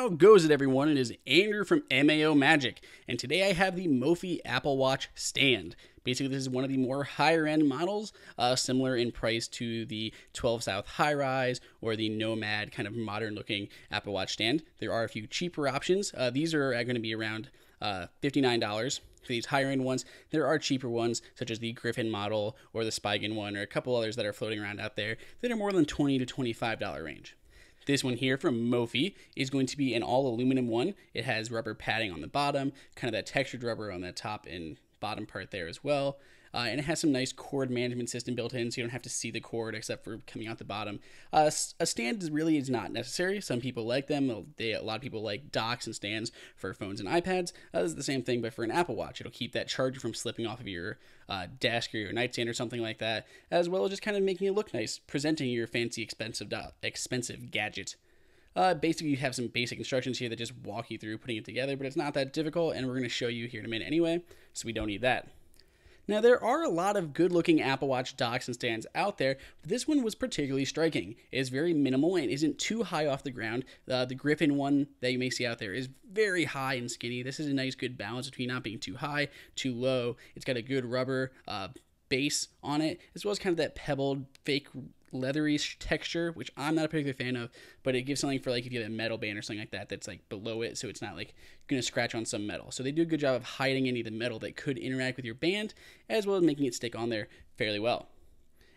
How goes it, everyone? It is Andrew from MAO Magic, and today I have the Mophie Apple Watch stand. Basically, this is one of the more higher-end models, similar in price to the 12 South High Rise or the Nomad kind of modern-looking Apple Watch stand. There are a few cheaper options. These are going to be around $59 for these higher-end ones. There are cheaper ones, such as the Griffin model or the Spigen one, or a couple others that are floating around out there that are more than $20 to $25 range. This one here from Mophie is going to be an all aluminum one. It has rubber padding on the bottom, kind of that textured rubber on the top and bottom part there as well. And it has some nice cord management system built in, so you don't have to see the cord except for coming out the bottom. A stand is not necessary. Some people like them. A lot of people like docks and stands for phones and iPads. This is the same thing, but for an Apple Watch. It'll keep that charger from slipping off of your desk or your nightstand or something like that, as well as just kind of making it look nice, presenting your fancy, expensive gadget. Basically, you have some basic instructions here that just walk you through putting it together, but it's not that difficult, and we're going to show you here in a minute anyway, so we don't need that. Now, there are a lot of good-looking Apple Watch docks and stands out there, but this one was particularly striking. It is very minimal and isn't too high off the ground. The Griffin one that you may see out there is very high and skinny. This is a nice, good balance between not being too high, too low. It's got a good rubber base on it, as well as kind of that pebbled, fake leathery texture, which I'm not a particular fan of, but it gives something for like if you have a metal band or something like that that's like below it, so it's not like going to scratch on some metal. So they do a good job of hiding any of the metal that could interact with your band, as well as making it stick on there fairly well.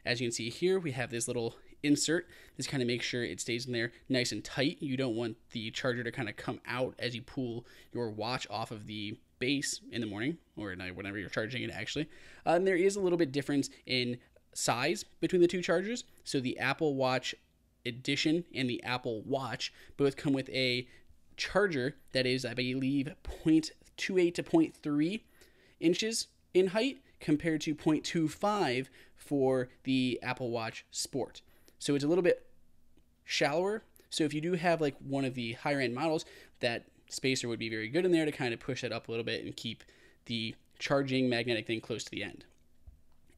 As you can see here, we have this little insert. This kind of makes sure it stays in there nice and tight. You don't want the charger to kind of come out as you pull your watch off of the base in the morning or at night, whenever you're charging it actually. And there is a little bit difference in size between the two chargers. So the Apple Watch Edition and the Apple Watch both come with a charger that is, I believe, 0.28 to 0.3 inches in height compared to 0.25 for the Apple Watch Sport. So it's a little bit shallower. So if you do have like one of the higher end models, that spacer would be very good in there to kind of push that up a little bit and keep the charging magnetic thing close to the end.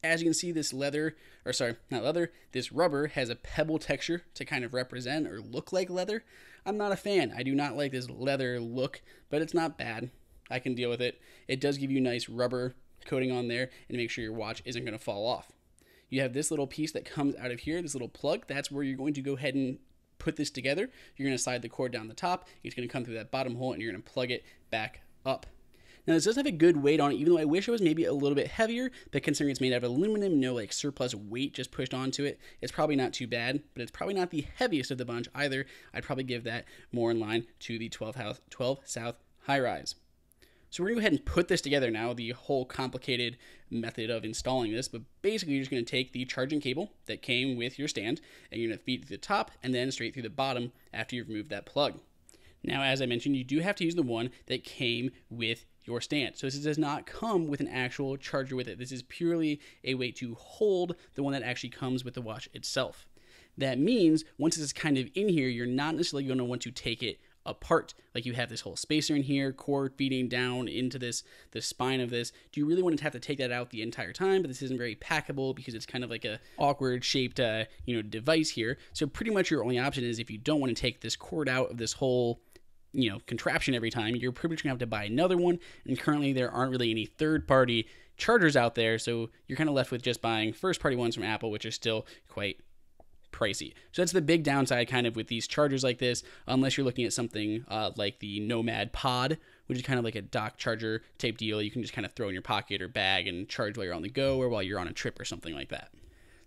As you can see, this this rubber has a pebble texture to kind of represent or look like leather. I'm not a fan. I do not like this leather look, but it's not bad. I can deal with it. It does give you nice rubber coating on there and make sure your watch isn't going to fall off. You have this little piece that comes out of here, this little plug. That's where you're going to go ahead and put this together. You're going to slide the cord down the top. It's going to come through that bottom hole, and you're going to plug it back up. Now, this does have a good weight on it, even though I wish it was maybe a little bit heavier, but considering it's made out of aluminum, no like surplus weight just pushed onto it, it's probably not too bad, but it's probably not the heaviest of the bunch either. I'd probably give that more in line to the 12 South High Rise. So we're going to go ahead and put this together now, the whole complicated method of installing this, but basically you're just going to take the charging cable that came with your stand, and you're going to feed it to the top and then straight through the bottom after you've removed that plug. Now, as I mentioned, you do have to use the one that came with your stand. So this does not come with an actual charger with it. This is purely a way to hold the one that actually comes with the watch itself. That means once it's kind of in here, you're not necessarily going to want to take it apart. Like you have this whole spacer in here, cord feeding down into the spine of this. Do you really want to have to take that out the entire time? But this isn't very packable because it's kind of like a awkward shaped device here. So pretty much your only option is if you don't want to take this cord out of this whole contraption every time, you're pretty much gonna have to buy another one, and currently there aren't really any third-party chargers out there, so you're kind of left with just buying first-party ones from Apple, which are still quite pricey. So that's the big downside kind of with these chargers like this, unless you're looking at something like the Nomad Pod, which is kind of like a dock charger type deal. You can just kind of throw in your pocket or bag and charge while you're on the go or while you're on a trip or something like that.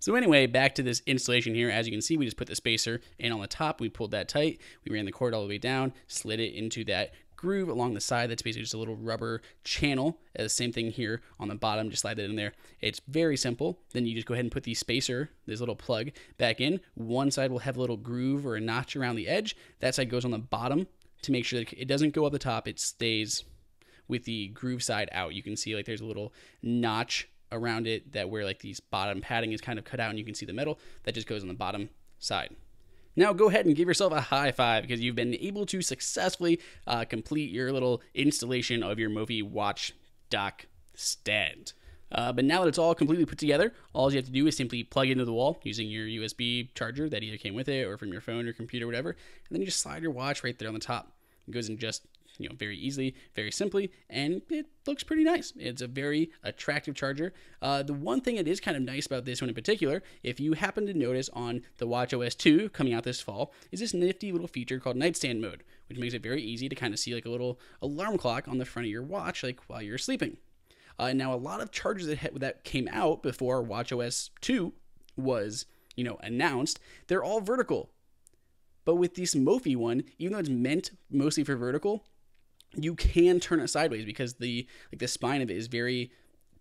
So anyway, back to this installation here. As you can see, we just put the spacer in on the top. We pulled that tight. We ran the cord all the way down, slid it into that groove along the side. That's basically just a little rubber channel. The same thing here on the bottom. Just slide that in there. It's very simple. Then you just go ahead and put the spacer, this little plug, back in. One side will have a little groove or a notch around the edge. That side goes on the bottom to make sure that it doesn't go up the top. It stays with the groove side out. You can see like there's a little notch around it that where like these bottom padding is kind of cut out, and you can see the metal that just goes on the bottom side. Now go ahead and give yourself a high five because you've been able to successfully complete your little installation of your Mophie watch dock stand. But now that it's all completely put together, all you have to do is simply plug it into the wall using your USB charger that either came with it or from your phone or computer or whatever, and then you just slide your watch right there on the top. It goes in just, very easily, very simply, and it looks pretty nice. It's a very attractive charger. The one thing that is kind of nice about this one in particular, if you happen to notice on the watchOS 2 coming out this fall, is this nifty little feature called nightstand mode, which makes it very easy to kind of see like a little alarm clock on the front of your watch, like while you're sleeping. Now, a lot of chargers that came out before watchOS 2 was, announced, they're all vertical. But with this Mophie one, even though it's meant mostly for vertical, you can turn it sideways because the spine of it is very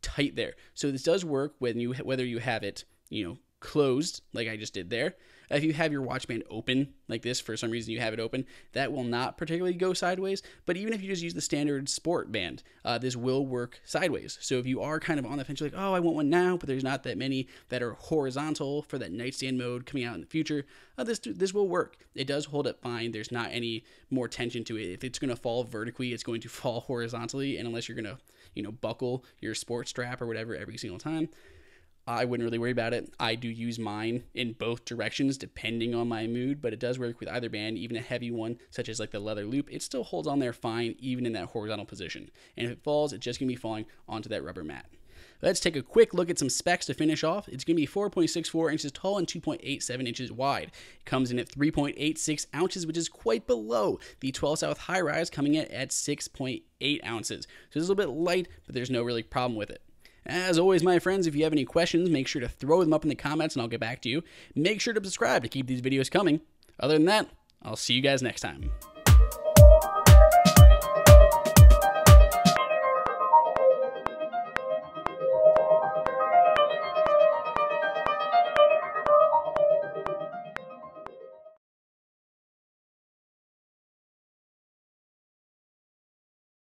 tight there. So this does work whether you have it, closed like I just did there. If you have your watch band open like this, for some reason you have it open, that will not particularly go sideways. But even if you just use the standard sport band, this will work sideways. So if you are kind of on the fence, you're like, oh, I want one now, but there's not that many that are horizontal for that nightstand mode coming out in the future, this will work. It does hold up fine. There's not any more tension to it. If it's going to fall vertically, it's going to fall horizontally. And unless you're going to, buckle your sports strap or whatever every single time, I wouldn't really worry about it. I do use mine in both directions depending on my mood, but it does work with either band, even a heavy one such as like the leather loop. It still holds on there fine, even in that horizontal position. And if it falls, it's just going to be falling onto that rubber mat. Let's take a quick look at some specs to finish off. It's going to be 4.64 inches tall and 2.87 inches wide. It comes in at 3.86 ounces, which is quite below the 12 South High Rise coming in at 6.8 ounces. So it's a little bit light, but there's no really problem with it. As always, my friends, if you have any questions, make sure to throw them up in the comments and I'll get back to you. Make sure to subscribe to keep these videos coming. Other than that, I'll see you guys next time.